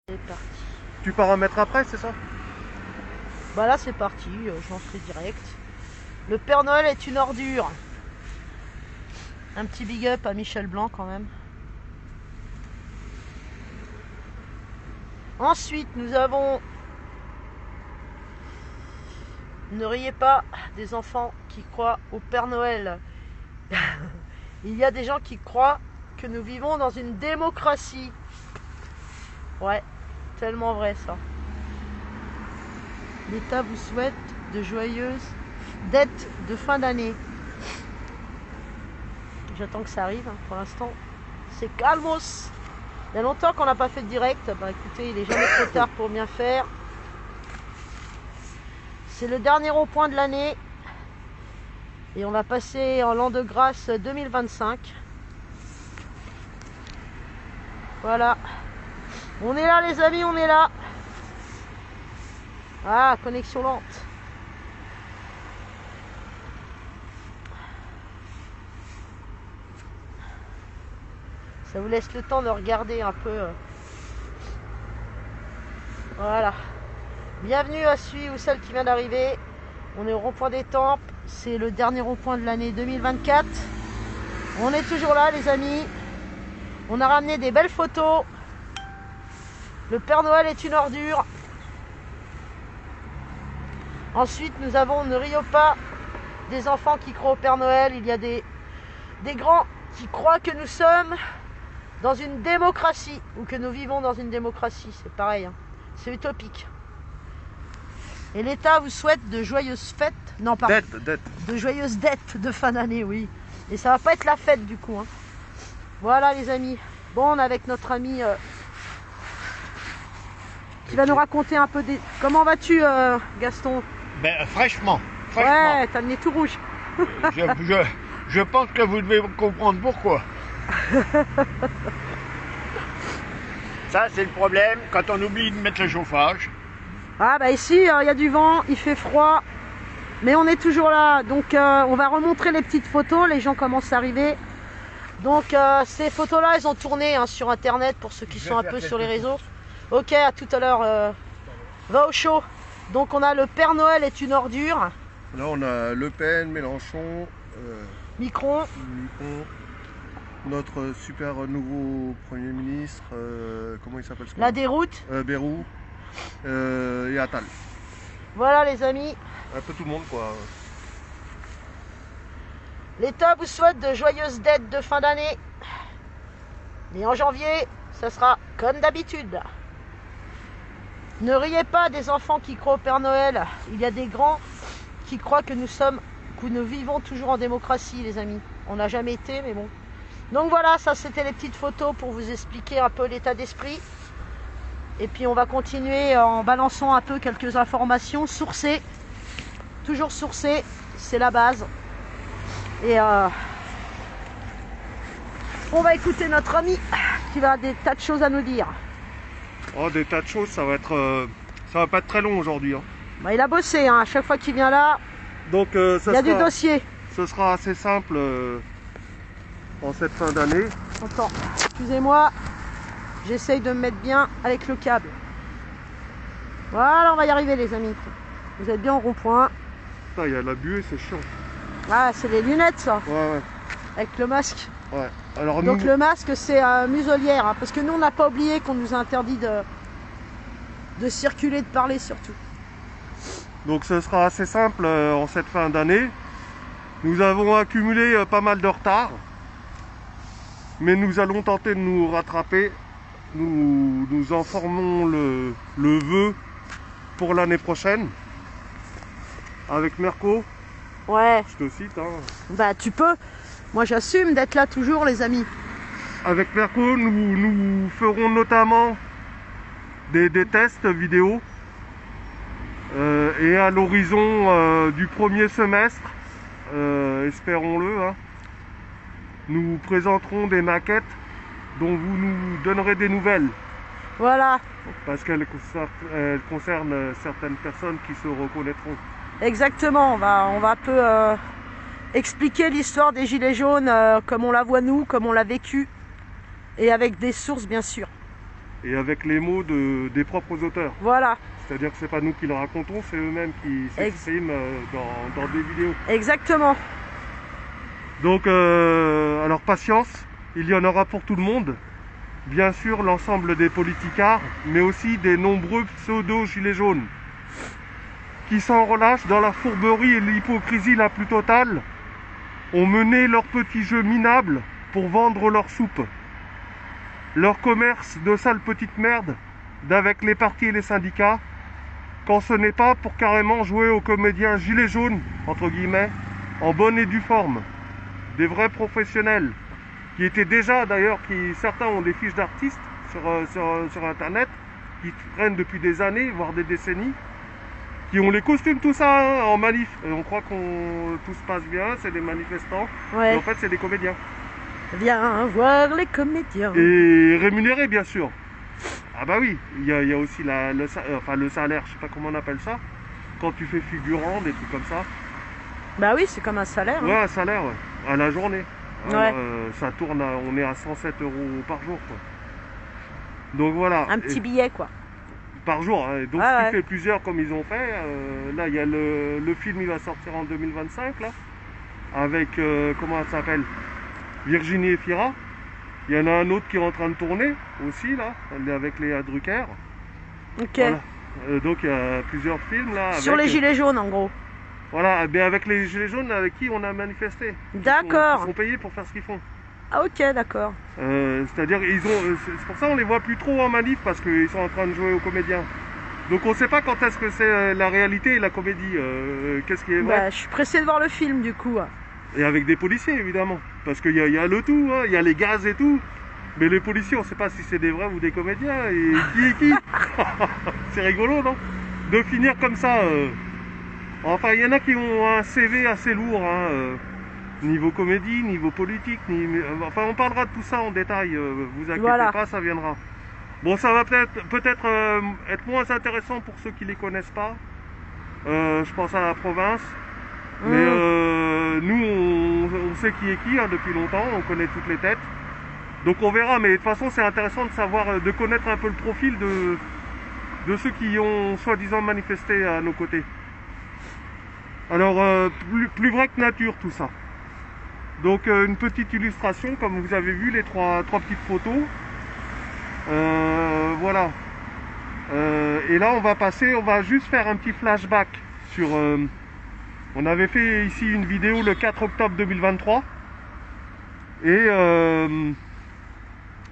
C'est parti. Tu pars un mètre après, c'est ça? Bah là c'est parti, j'en ferai direct. Le Père Noël est une ordure. Un petit big up à Michel Blanc quand même. Ensuite nous avons... Ne riez pas des enfants qui croient au Père Noël. Il y a des gens qui croient que nous vivons dans une démocratie. Ouais, tellement vrai ça. L'État vous souhaite de joyeuses dettes de fin d'année. J'attends que ça arrive, hein. Pour l'instant c'est calmos. Il y a longtemps qu'on n'a pas fait de direct. Bah écoutez, il est jamais trop tard pour bien faire. C'est le dernier rond-point de l'année. Et on va passer en l'an de grâce 2025. Voilà. On est là les amis, on est là. Ah, connexion lente. Ça vous laisse le temps de regarder un peu. Voilà. Bienvenue à celui ou celle qui vient d'arriver. On est au rond-point des Tempes. C'est le dernier rond-point de l'année 2024. On est toujours là les amis. On a ramené des belles photos. Le Père Noël est une ordure. Ensuite nous avons Ne rions pas des enfants qui croient au Père Noël. Il y a des grands qui croient que nous sommes dans une démocratie. Ou que nous vivons dans une démocratie. C'est pareil, hein. C'est utopique. Et l'État vous souhaite de joyeuses fêtes. Non, pardon. De joyeuses dettes de fin d'année, oui. Et ça va pas être la fête du coup, hein. Voilà les amis. Bon, on est avec notre ami qui va nous raconter un peu des... Comment vas-tu Gaston? Ben, fraîchement. Ouais, t'as le nez tout rouge. Je pense que vous devez comprendre pourquoi. Ça, c'est le problème quand on oublie de mettre le chauffage. Ah bah ici, il y a du vent, il fait froid. Mais on est toujours là. Donc on va remontrer les petites photos. Les gens commencent à arriver. Donc ces photos-là, elles ont tourné hein, sur Internet pour ceux qui sont un peu sur les réseaux. Ok, à tout à l'heure. Va au chaud. Donc on a le Père Noël est une ordure. Là on a Le Pen, Mélenchon, Micron. notre super nouveau Premier ministre, comment il s'appelle ce La déroute. Bayrou et Attal. Voilà les amis. Un peu tout le monde quoi. L'État vous souhaite de joyeuses dettes de fin d'année. Et en janvier, ça sera comme d'habitude. Ne riez pas des enfants qui croient au Père Noël. Il y a des grands qui croient que nous vivons toujours en démocratie, les amis. On n'a jamais été, mais bon. Donc voilà, ça c'était les petites photos pour vous expliquer un peu l'état d'esprit. Et puis on va continuer en balançant un peu quelques informations sourcées. Toujours sourcées, c'est la base. Et on va écouter notre ami qui va avoir des tas de choses à nous dire. Oh, des tas de choses, ça va pas être très long aujourd'hui. Hein. Bah, il a bossé, hein. À chaque fois qu'il vient là, donc, il y a du dossier. Ce sera assez simple en cette fin d'année. Attends, excusez-moi, j'essaye de me mettre bien avec le câble. Voilà, on va y arriver les amis. Vous êtes bien au rond-point. Il y a la buée, c'est chiant. Ah, c'est les lunettes ça. Ouais. Avec le masque. Ouais. Alors, donc le masque c'est muselière, hein, parce que nous on n'a pas oublié qu'on nous a interdit de circuler, de parler surtout. Donc ce sera assez simple en cette fin d'année. Nous avons accumulé pas mal de retard. Mais nous allons tenter de nous rattraper. Nous en formons le vœu pour l'année prochaine. Avec Merco. Ouais. Je te cite. Hein. Bah tu peux. Moi j'assume d'être là toujours les amis. Avec Merco, nous ferons notamment des tests vidéo. Et à l'horizon du premier semestre, espérons-le, hein, nous présenterons des maquettes dont vous nous donnerez des nouvelles. Voilà. Parce qu'elles concernent certaines personnes qui se reconnaîtront. Exactement, on va un peu expliquer l'histoire des Gilets jaunes comme on la voit nous, comme on l'a vécu, et avec des sources bien sûr. et avec les mots des propres auteurs. Voilà, C'est-à-dire que c'est pas nous qui le racontons, c'est eux-mêmes qui s'expriment dans des vidéos. exactement. Donc, alors patience, il y en aura pour tout le monde. Bien sûr, l'ensemble des politicards, mais aussi des nombreux pseudo-gilets jaunes qui s'en relâchent dans la fourberie et l'hypocrisie la plus totale, ont mené leur petit jeu minable pour vendre leur soupe. Leur commerce de sale petite merde d'avec les partis et les syndicats, quand ce n'est pas pour carrément jouer aux comédiens gilets jaunes, entre guillemets, en bonne et due forme. Des vrais professionnels, qui étaient déjà d'ailleurs, certains ont des fiches d'artistes sur internet, qui traînent depuis des années, voire des décennies, qui ont les costumes, tout ça, hein, en manif. Et on croit que tout se passe bien, c'est des manifestants, Ouais. mais en fait c'est des comédiens. Viens voir les comédiens. Et rémunérés bien sûr. Ah bah oui, il y a aussi le salaire, je sais pas comment on appelle ça, quand tu fais figurant, des trucs comme ça. Bah oui, c'est comme un salaire. Ouais, Hein. un salaire, ouais, à la journée. Ouais. Ça tourne, on est à 107 € par jour, quoi. Donc voilà. Un petit billet, quoi. Par jour, hein. Donc Ah ce qui ouais. fait plusieurs comme ils ont fait. Là, il y a le film, il va sortir en 2025, là, avec, comment elle s'appelle, Virginie Efira. Il y en a un autre qui est en train de tourner aussi, là, avec Léa Drucker. Ok. Voilà. Donc il y a plusieurs films, là. Sur avec, les gilets jaunes, en gros. Voilà, mais avec les gilets jaunes avec qui on a manifesté. D'accord. Ils sont payés pour faire ce qu'ils font. Ah ok, d'accord. C'est-à-dire c'est pour ça on les voit plus trop en manif parce qu'ils sont en train de jouer aux comédiens. Donc on sait pas quand est-ce que c'est la réalité et la comédie. Qu'est-ce qui est vrai. Bah, je suis pressé de voir le film, du coup. Et avec des policiers évidemment. Parce qu'il y a le tout, hein, il y a les gaz et tout. Mais les policiers on sait pas si c'est des vrais ou des comédiens. Et qui est qui. C'est rigolo non. De finir comme ça. Enfin il y en a qui ont un CV assez lourd. Hein, niveau comédie, niveau politique, enfin on parlera de tout ça en détail, vous inquiétez Voilà. pas, ça viendra. Bon, ça va peut-être être moins intéressant pour ceux qui les connaissent pas. Je pense à la province. Mais nous, on sait qui est qui hein, depuis longtemps, on connaît toutes les têtes. Donc on verra, mais de toute façon c'est intéressant de savoir, de connaître un peu le profil de ceux qui ont soi-disant manifesté à nos côtés. Alors, plus vrai que nature tout ça. Donc une petite illustration, comme vous avez vu les trois petites photos. Voilà. Et là on va juste faire un petit flashback sur... on avait fait ici une vidéo le 4 octobre 2023. Et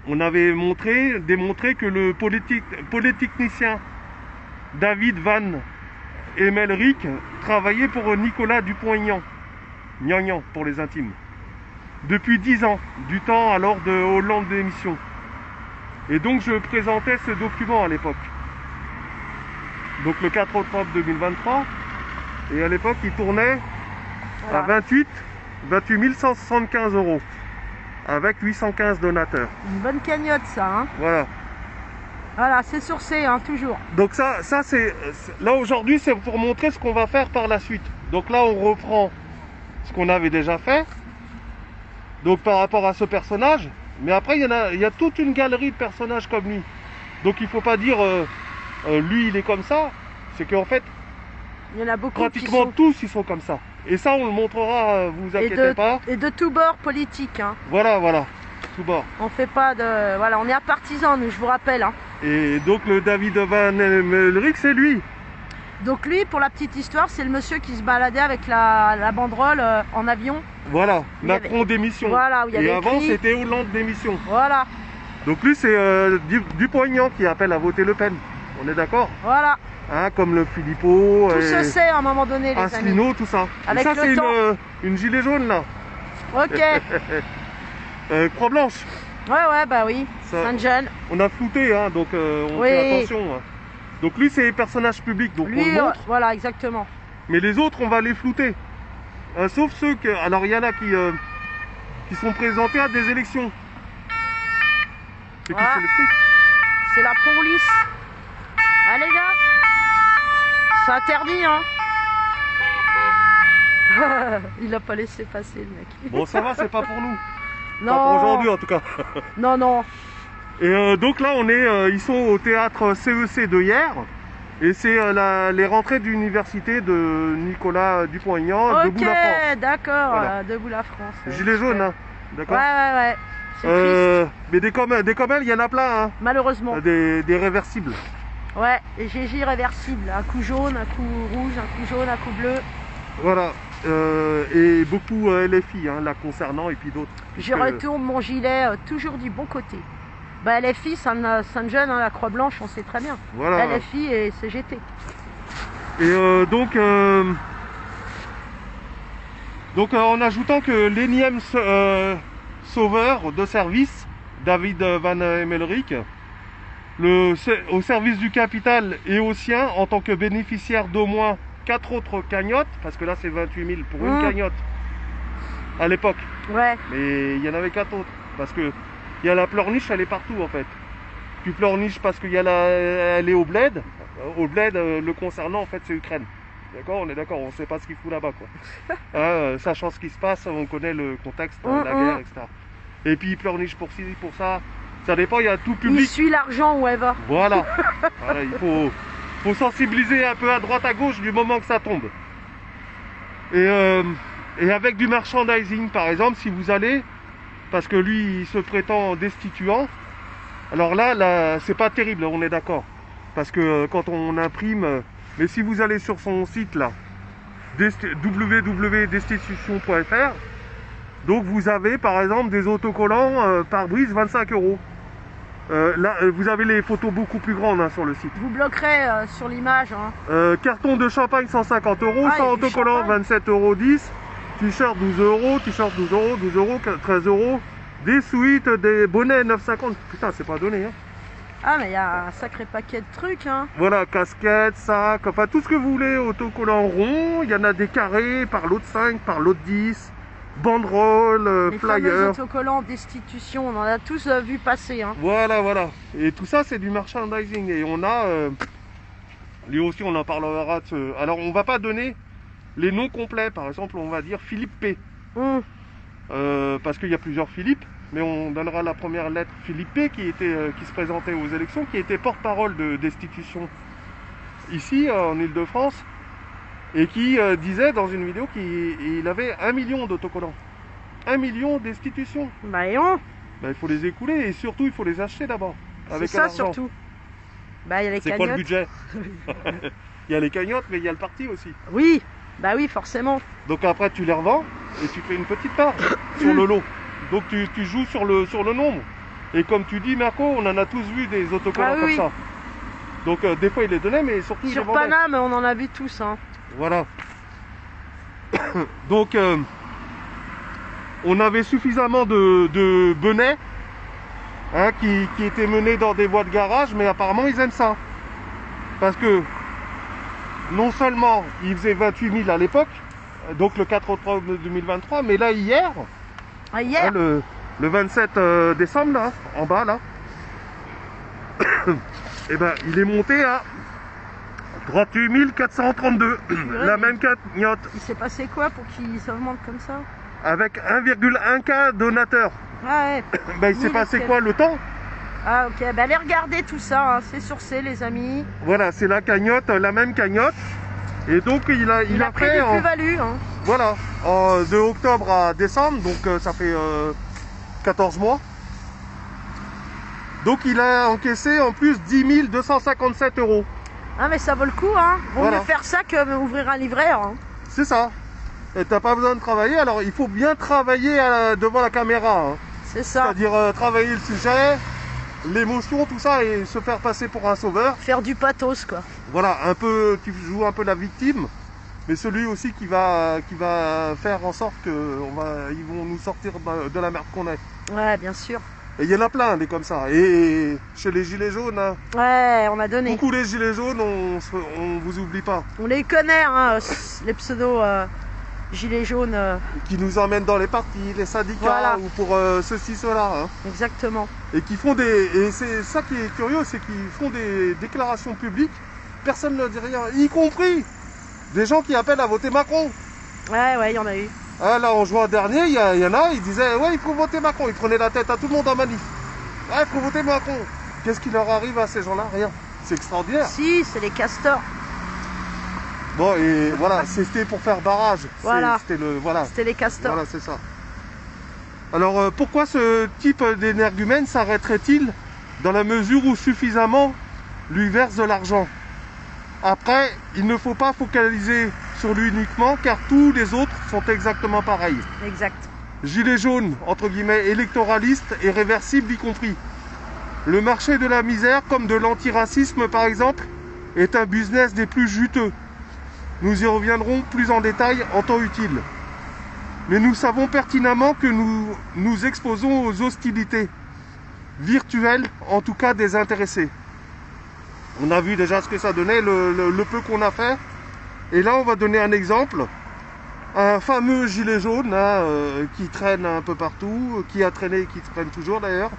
on avait démontré que le polytechnicien David Van Emelric travaillait pour Nicolas Dupont-Aignan. Gnangnan pour les intimes. Depuis 10 ans, du temps alors de Hollande d'émission. Et donc je présentais ce document à l'époque. Donc le 4 octobre 2023. Et à l'époque il tournait Voilà. à 28 175 €. Avec 815 donateurs. Une bonne cagnotte, ça. Hein. Voilà. Voilà, c'est sourcé, hein, toujours. Donc ça là aujourd'hui c'est pour montrer ce qu'on va faire par la suite. Donc là on reprend ce qu'on avait déjà fait. Donc par rapport à ce personnage. Mais après il y a toute une galerie de personnages comme lui. Donc il faut pas dire lui il est comme ça. C'est qu'en fait Il y en a beaucoup pratiquement qui tous ils sont comme ça. Et ça on le montrera, vous sont... inquiétez pas. Et de tout bord politique. Hein. Voilà, tout bord. On fait pas de... Voilà, on est à partisans, nous, je vous rappelle. Hein. Et donc le David Van Emelric c'est lui. Donc lui, pour la petite histoire, c'est le monsieur qui se baladait avec la banderole en avion. Voilà, Il y avait- Macron démission. Voilà, où il y avait Et avant écrit- c'était Hollande démission. Voilà, Donc lui c'est Dupont-Aignan qui appelle à voter Le Pen. On est d'accord voilà. hein, comme le Philippot, Tout se sait à un moment donné, les amis. Asselineau, tout ça. Et Avec ça le c'est temps. une gilet jaune là. Ok. Croix blanche. Ouais, bah oui. Ça- Saint-Jean. On a flouté, hein, donc on Oui. fait attention. Hein. Donc lui c'est personnage public, donc on Lui, le montre. voilà, exactement. Mais les autres on va les flouter. Sauf ceux que... Alors il y en a qui sont présentés à des élections. C'est qui Voilà. c'est le flic? C'est la police. Allez, les gars. C'est interdit, hein. Il a pas laissé passer, le mec. Bon ça va, c'est pas pour nous. Pas pour Non, aujourd'hui en tout cas. non, non. Et donc là, ils sont au théâtre CEC de hier. Et c'est les rentrées de l'université de Nicolas Dupont-Aignan, Ok, Debout la France. d'accord, Voilà. Debout la France. Gilet jaune, hein, Ouais, d'accord. ouais. C'est triste, Mais des comme elle, il y en a plein, hein. malheureusement. Des réversibles. Ouais, les GJ réversibles. Un coup jaune, un coup rouge, un coup jaune, un coup bleu. Voilà. Et beaucoup LFI, hein, là concernant, et puis d'autres. Je retourne mon gilet toujours du bon côté. Bah, LFI, ça me gêne, hein, la Croix Blanche, on sait très bien. Voilà. LFI et CGT. Et donc en ajoutant que l'énième sauveur de service, David Van Emmelrich, au service du capital et au sien, en tant que bénéficiaire d'au moins 4 autres cagnottes, parce que là c'est 28 000 pour une cagnotte à l'époque, Ouais, mais il y en avait 4 autres, parce que il y a la pleurniche, elle est partout en fait. Tu pleurniches parce qu'il y a elle est au bled. Au bled, le concernant en fait c'est Ukraine. D'accord, on est d'accord, on sait pas ce qu'il fout là-bas quoi. Sachant ce qui se passe, on connaît le contexte, la guerre, etc. Et puis il pleurniche pour ci, pour ça. Ça dépend, il y a tout il public. suit l'argent où elle va. Voilà. Voilà, il faut sensibiliser un peu à droite à gauche du moment que ça tombe. Et avec du merchandising par exemple, si vous allez, parce que lui il se prétend destituant, alors là c'est pas terrible, on est d'accord. Parce que quand on imprime, mais si vous allez sur son site là, www.destitution.fr, donc vous avez par exemple des autocollants pare-brise 25 €. Là, vous avez les photos beaucoup plus grandes hein, sur le site. Vous bloquerez sur l'image. Hein. Carton de champagne 150 €, Ah, sans et du autocollant champagne. 27,10 €, t-shirt 12 €, t-shirt 12 €, 12 €, 13 €, des suites, des bonnets 9,50 €. Putain, c'est pas donné. Hein. Ah, mais il y a un sacré paquet de trucs. Hein. Voilà, casquette, sac, enfin tout ce que vous voulez, autocollant rond. Il y en a des carrés par lot de 5, par lot de 10, banderoles, Les fameux flyers. autocollants destitution, on en a tous vu passer. Hein. Voilà, voilà. Et tout ça, c'est du merchandising. Et on a, lui aussi, on en parlera de ce... Alors, on va pas donner les noms complets. Par exemple, on va dire Philippe P. Parce qu'il y a plusieurs Philippe. Mais on donnera la première lettre Philippe P. qui se présentait aux élections, qui était porte-parole de destitution ici, en Ile-de-France. Et qui disait dans une vidéo qu'il avait 1 million d'autocollants. 1 million de destitutions. Bah, et on. Ben, il faut les écouler et surtout il faut les acheter d'abord. C'est Avec ça l'argent. surtout. Bah, il y a les C'est quoi le cagnottes. budget? Il y a les cagnottes, mais il y a le parti aussi. Oui, bah oui, forcément. Donc après tu les revends et tu fais une petite part sur le lot. Donc tu joues sur le nombre. Et comme tu dis Marco, on en a tous vu des autocollants Ah oui, comme oui. ça. Donc des fois il les donnait, mais surtout il les Sur vendait. Paname, on en a vu tous. Hein. Voilà. Donc on avait suffisamment de benets hein, qui étaient menés dans des voies de garage, mais apparemment ils aiment ça. Parce que non seulement ils faisaient 28 000 à l'époque, donc le 4 octobre 2023, mais là hier, Ah, hier, hein, le 27 décembre, là, en bas, là, et ben il est monté à 38 432, la même cagnotte, il s'est passé quoi pour qu'il s'augmente comme ça? avec 1,1K donateurs. Ah ouais. Ben, il s'est Mille passé et quoi le temps? Ah ok, bah allez regarder tout ça, hein. C'est sur C les amis. Voilà, c'est la cagnotte, la même cagnotte. Et donc il a pris fait du en, plus-value. Hein. voilà, de octobre à décembre, donc ça fait 14 mois. Donc il a encaissé en plus 10 257 €. Ah mais ça vaut le coup, hein. Vaut Voilà. mieux faire ça que ouvrir un livret. Hein. C'est ça. Et t'as pas besoin de travailler, alors il faut bien travailler devant la caméra. Hein. C'est ça. C'est-à-dire travailler le sujet, l'émotion, tout ça, et se faire passer pour un sauveur. Faire du pathos quoi. Voilà, un peu, tu joues un peu la victime, mais celui aussi qui va faire en sorte qu'ils vont nous sortir de la merde qu'on est. Ouais, bien sûr. Et il y en a plein des comme ça. Et chez les gilets jaunes, hein, Ouais, on a donné. beaucoup les gilets jaunes, on vous oublie pas. On les connaît, hein, les pseudos gilets jaunes. Qui nous emmènent dans les partis, les syndicats, Voilà. ou pour ceci, cela. Hein. Exactement. Et qui font et c'est ça qui est curieux, c'est qu'ils font des déclarations publiques, personne ne dit rien, y compris des gens qui appellent à voter Macron. Ouais, il y en a eu. Ah, là, en juin dernier, il y en a, ils disaient ouais, il faut voter Macron. Ils prenaient la tête à tout le monde en manif. Ah, il faut voter Macron. Qu'est-ce qui leur arrive à ces gens-là? Rien. C'est extraordinaire. Si, c'est les castors. Bon, et voilà, c'était pour faire barrage. Voilà. C'était le, voilà. C'était les castors. Voilà, c'est ça. Alors, pourquoi ce type d'énergumène s'arrêterait-il dans la mesure où suffisamment lui verse de l'argent? Après, il ne faut pas focaliser sur lui uniquement, car tous les autres sont exactement pareils. Exact. Gilet jaune, entre guillemets, électoraliste et réversible y compris. Le marché de la misère, comme de l'antiracisme par exemple, est un business des plus juteux. Nous y reviendrons plus en détail en temps utile. Mais nous savons pertinemment que nous nous exposons aux hostilités virtuelles, en tout cas désintéressées. On a vu déjà ce que ça donnait, le peu qu'on a fait. Et là, on va donner un exemple. Un fameux gilet jaune hein, qui traîne un peu partout, qui a traîné et qui traîne toujours d'ailleurs,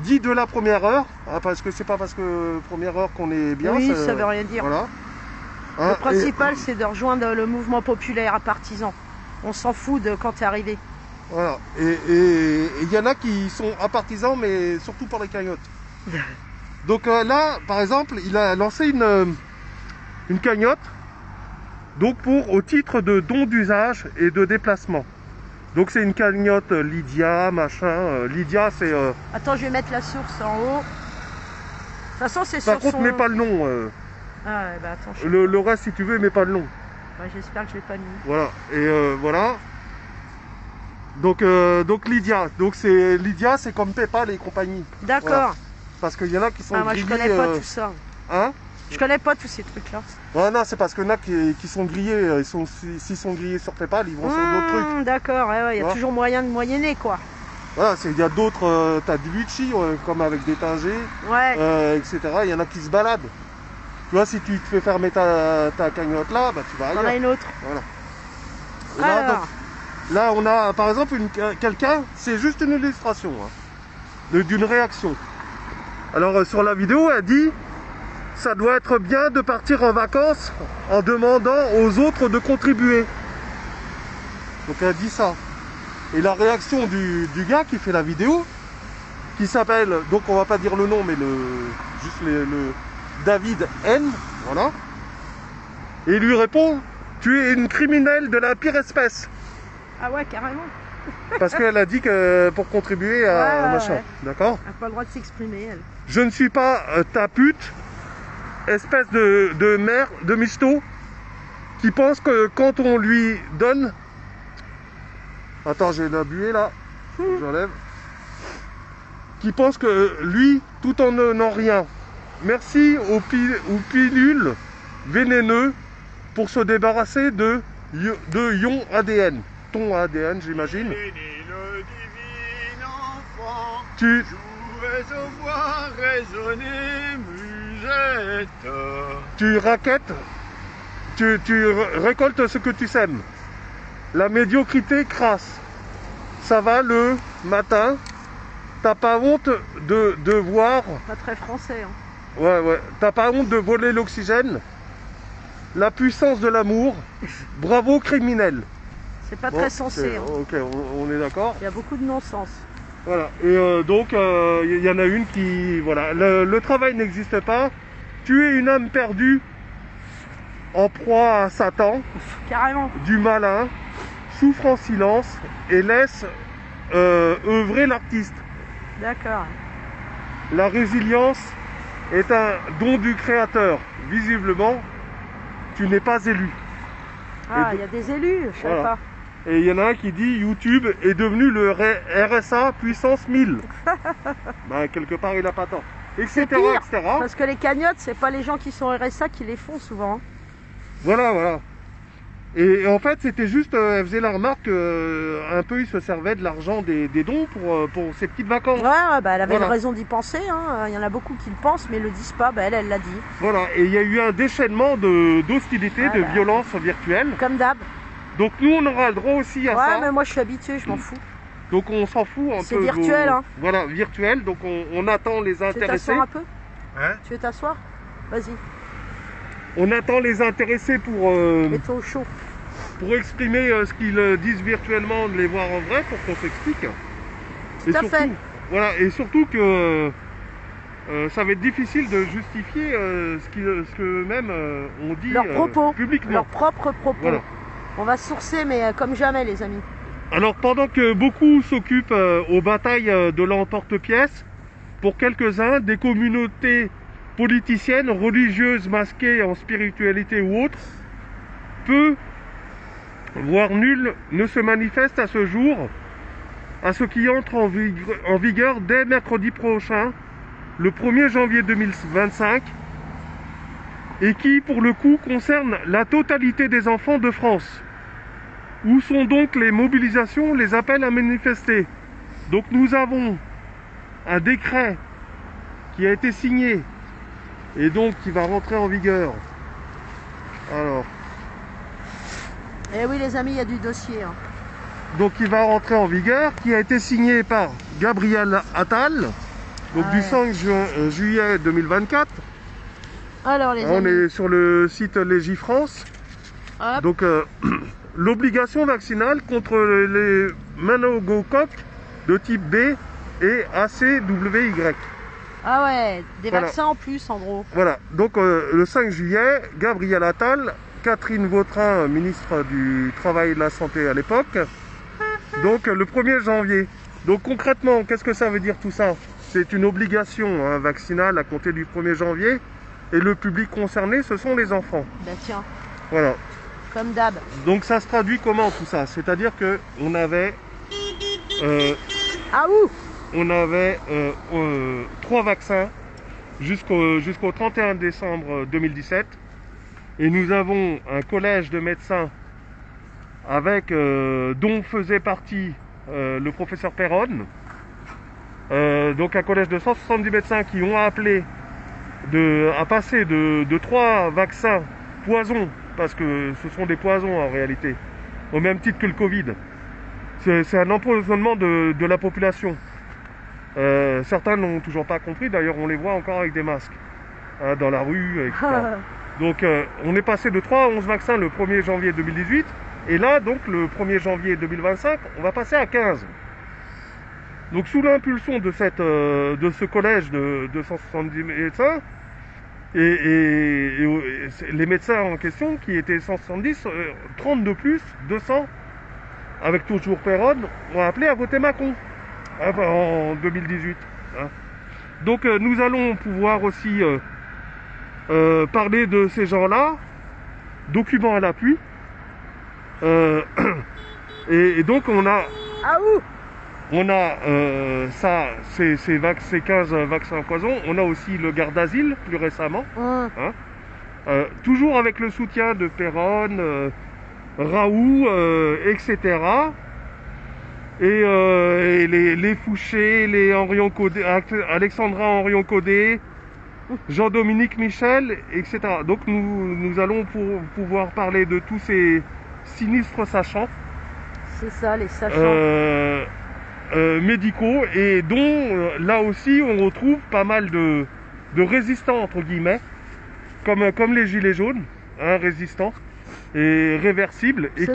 dit de la première heure, hein, parce que c'est pas parce que première heure qu'on est bien. Oui, ça veut rien dire. Voilà. Le principal, c'est de rejoindre le mouvement populaire à partisans. On s'en fout de quand t'es arrivé. Voilà. Et il y en a qui sont à partisans, mais surtout pour les cagnottes. Donc là, par exemple, il a lancé une cagnotte. Donc au titre de don d'usage et de déplacement. Donc c'est une cagnotte Lydia, machin. Lydia c'est... Attends, je vais mettre la source en haut. De toute façon, c'est sur Par contre, son... mets pas le nom. Ah ouais, bah attends. Le reste, si tu veux, mets pas le nom. Bah, j'espère que je l'ai pas mis. Voilà. Et voilà. Donc Lydia. Donc Lydia, c'est comme PayPal et compagnie. D'accord. Voilà. Parce qu'il y en a qui sont Ah, moi, je grillés, connais pas tout ça. Hein? Je connais pas tous ces trucs-là. Ouais, non, c'est parce qu'il y en a qui sont grillés. S'ils sont grillés sur PayPal, ils vont sur d'autres trucs. D'accord, ouais, il y a Ouais. toujours moyen de moyenner, quoi. Voilà, il y a d'autres, t'as du Litchi, comme avec des tingés, Ouais. etc. Il y en a qui se baladent. Tu vois, si tu te fais fermer ta cagnotte là, bah tu vas T'en as ailleurs. une autre. Voilà. Et là, Alors. donc, là, on a par exemple quelqu'un, c'est juste une illustration hein, d'une réaction. Alors sur la vidéo, elle dit ça doit être bien de partir en vacances en demandant aux autres de contribuer. Donc elle dit ça. Et la réaction du gars qui fait la vidéo, qui s'appelle, donc on va pas dire le nom, mais juste le David N, voilà. Et il lui répond, tu es une criminelle de la pire espèce. Ah ouais, carrément. Parce qu'elle a dit que pour contribuer à Ouais, machin. ouais. D'accord? Elle n'a pas le droit de s'exprimer, elle. Je ne suis pas ta pute, espèce de mère, de michto, qui pense que quand on lui donne... Attends, j'ai la buée là, j'enlève. Qui pense que lui, tout en n'en rien. Merci aux pilules vénéneux pour se débarrasser de ions ADN. Ton ADN, j'imagine. Le divin enfant, Tu... jouais au voix résonner musette. Tu raquettes, tu récoltes ce que tu sèmes. La médiocrité crasse. Ça va le matin. T'as pas honte de voir... Pas très français, hein. Ouais. T'as pas honte de voler l'oxygène. La puissance de l'amour. Bravo criminel. C'est pas Bon, très sensé, hein. Ok, on est d'accord. Il y a beaucoup de non-sens. Voilà. Et donc, il y en a une qui... Voilà. Le travail n'existe pas. Tu es une âme perdue en proie à Satan, Carrément. du malin, souffre en silence et laisse œuvrer l'artiste. D'accord. La résilience est un don du créateur. Visiblement, tu n'es pas élu. Ah, Et il y a des élus, je sais Voilà. pas. Et il y en a un qui dit YouTube est devenu le RSA puissance 1000. Bah, quelque part, il n'a pas tort. Etc. C'est pire, etc. parce que les cagnottes, c'est pas les gens qui sont RSA qui les font souvent, hein. Voilà. Et en fait, c'était juste, elle faisait la remarque qu'un peu, il se servait de l'argent des dons pour ses petites vacances. Ouais, bah elle avait Voilà. une raison d'y penser, hein. Il y en a beaucoup qui le pensent, mais le disent pas. Bah elle l'a dit. Voilà, et il y a eu un déchaînement d'hostilité, de Voilà. violence virtuelle. Comme d'hab. Donc nous, on aura le droit aussi à Ouais, ça. mais moi je suis habituée, je m'en fous. Donc on s'en fout un peu. C'est virtuel, hein. Voilà, virtuel. Donc on attend les Tu veux intéressés. t'asseoir un peu? Hein? Tu veux t'asseoir? Vas-y, On attend les intéressés mets-toi au chaud. pour exprimer ce qu'ils disent virtuellement, de les voir en vrai, pour qu'on s'explique. Tout à fait. Voilà, et surtout que ça va être difficile de justifier ce que même on dit Leurs propos, publiquement. leurs propres propos. Voilà. On va sourcer, mais comme jamais, les amis. Alors pendant que beaucoup s'occupent aux batailles de l'emporte-pièce, pour quelques-uns, des communautés politiciennes, religieuses masquées en spiritualité ou autre, peu, voire nul, ne se manifestent à ce jour, à ce qui entre en vigueur dès mercredi prochain, le 1er janvier 2025, et qui, pour le coup, concerne la totalité des enfants de France. Où sont donc les mobilisations, les appels à manifester? Donc nous avons un décret qui a été signé et donc qui va rentrer en vigueur. Alors, Eh oui, les amis, il y a du dossier. Hein. donc il va rentrer en vigueur, qui a été signé par Gabriel Attal, donc Ah du ouais. 5 juillet 2024. Alors, les On amis. est sur le site Légifrance. Hop. Donc l'obligation vaccinale contre les méningocoques de type B et ACWY. Ah ouais, des Voilà. vaccins en plus, en gros. Voilà, donc le 5 juillet, Gabriel Attal, Catherine Vautrin, ministre du Travail et de la Santé à l'époque, donc le 1er janvier. Donc concrètement, qu'est-ce que ça veut dire tout ça? C'est une obligation vaccinale à compter du 1er janvier, et le public concerné, ce sont les enfants. Bah tiens, Voilà. comme d'hab. Donc ça se traduit comment tout ça? C'est-à-dire que on avait Ah ouh 3 vaccins jusqu'au 31 décembre 2017. Et nous avons un collège de médecins avec dont faisait partie le professeur Perron. Donc un collège de 170 médecins qui ont appelé à passer de 3 vaccins poisons, parce que ce sont des poisons en réalité, au même titre que le Covid. C'est un empoisonnement de la population. Certains n'ont toujours pas compris, d'ailleurs on les voit encore avec des masques dans la rue, etc. Donc on est passé de 3 à 11 vaccins le 1er janvier 2018, et là donc le 1er janvier 2025, on va passer à 15. Donc sous l'impulsion de ce collège de 270 médecins, et les médecins en question qui étaient 170, 30 de plus, 200, avec toujours Perron, ont appelé à voter Macron en 2018. Donc nous allons pouvoir aussi parler de ces gens-là, documents à l'appui. Et donc on a Ah ouh ces 15 vaccins poison. On a aussi le garde d'asile plus récemment. Toujours avec le soutien de Perron, Raoult, etc. Et les Fouché, les Alexandra Henrion-Codé, Jean-Dominique Michel, etc. Donc nous allons pouvoir parler de tous ces sinistres sachants C'est ça, les sachants. médicaux, et dont là aussi on retrouve pas mal de résistants entre guillemets, comme les gilets jaunes, résistants et réversibles, et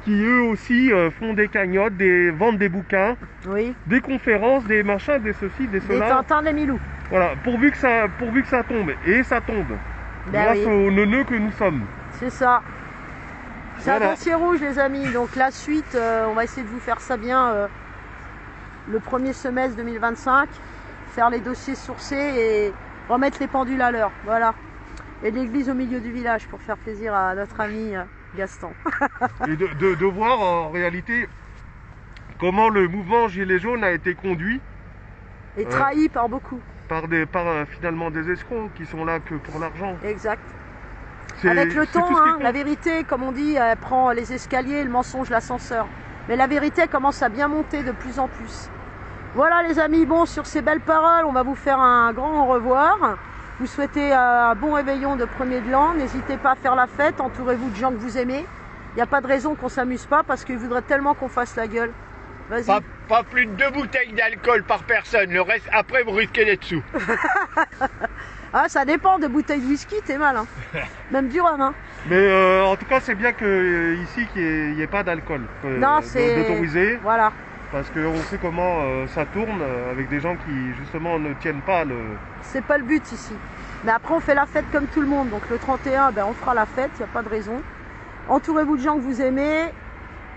qui eux aussi font des cagnottes, vendent des bouquins, Oui. des conférences, des machins, des ceci, des Des cela. Tintins, des Milou. Voilà, pourvu que ça tombe, et ça tombe, Ben grâce oui. aux neuneux que nous sommes. C'est ça. C'est un Voilà. dossier rouge, les amis. Donc la suite, on va essayer de vous faire ça bien le premier semestre 2025. Faire les dossiers sourcés et remettre les pendules à l'heure. Voilà. Et l'église au milieu du village pour faire plaisir à notre ami Gaston. Et de voir en réalité comment le mouvement Gilets jaunes a été conduit Et trahi par beaucoup. par finalement des escrocs qui sont là que pour l'argent. Exact. C'est- Avec le c'est temps, tout ce qui hein, compte. la vérité, comme on dit, elle prend les escaliers, le mensonge, l'ascenseur. Mais la vérité commence à bien monter de plus en plus. Voilà les amis, bon, sur ces belles paroles, on va vous faire un grand au revoir. Vous souhaitez un bon réveillon de premier de l'an. N'hésitez pas à faire la fête, entourez-vous de gens que vous aimez. Il n'y a pas de raison qu'on s'amuse pas parce qu'ils voudraient tellement qu'on fasse la gueule. Vas-y. Pas plus de 2 bouteilles d'alcool par personne. Le reste, après, vous risquez d'être sous. Ah, ça dépend, de bouteilles de whisky, t'es mal. Hein. Même du rhum. Hein. Mais en tout cas, c'est bien que ici qu'il n'y ait pas d'alcool Non, c'est... d'autorisé. Voilà. Parce qu'on sait comment ça tourne avec des gens qui justement ne tiennent pas le... C'est pas le but ici. Mais après on fait la fête comme tout le monde. Donc le 31, ben, on fera la fête, il n'y a pas de raison. Entourez-vous de gens que vous aimez.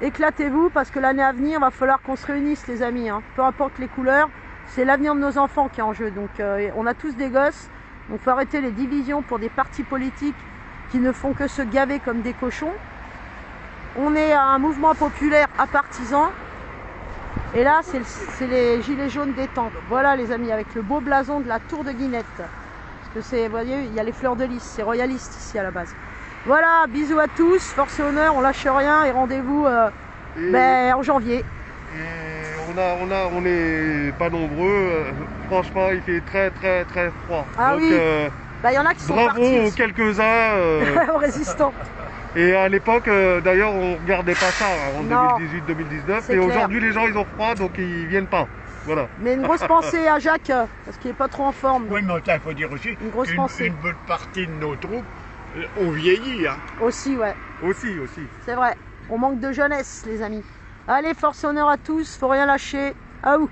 Éclatez-vous parce que l'année à venir, va falloir qu'on se réunisse les amis. Hein. Peu importe les couleurs, c'est l'avenir de nos enfants qui est en jeu. Donc on a tous des gosses. Donc il faut arrêter les divisions pour des partis politiques qui ne font que se gaver comme des cochons. On est à un mouvement populaire à partisans. Et là, c'est les gilets jaunes des temps. Voilà les amis, avec le beau blason de la tour de Guinette. Parce que c'est, vous voyez, il y a les fleurs de lys, c'est royaliste ici à la base. Voilà, bisous à tous, force et honneur, on lâche rien et rendez-vous en janvier. Et on n'est pas nombreux, franchement il fait très très très froid. Ah donc, oui, il y en a qui sont bravo partis aux aussi. quelques-uns. Aux résistants. Et à l'époque, d'ailleurs, on regardait pas ça en Non, 2018-2019. c'est Et clair. aujourd'hui, les gens, ils ont froid, donc ils viennent pas. Voilà. Mais une grosse pensée à Jacques, parce qu'il n'est pas trop en forme. Oui, mais il faut dire aussi Une grosse pensée. une bonne partie de nos troupes ont vieilli. Hein. Aussi, ouais, Aussi. c'est vrai. On manque de jeunesse, les amis. Allez, force et honneur à tous, faut rien lâcher. À vous.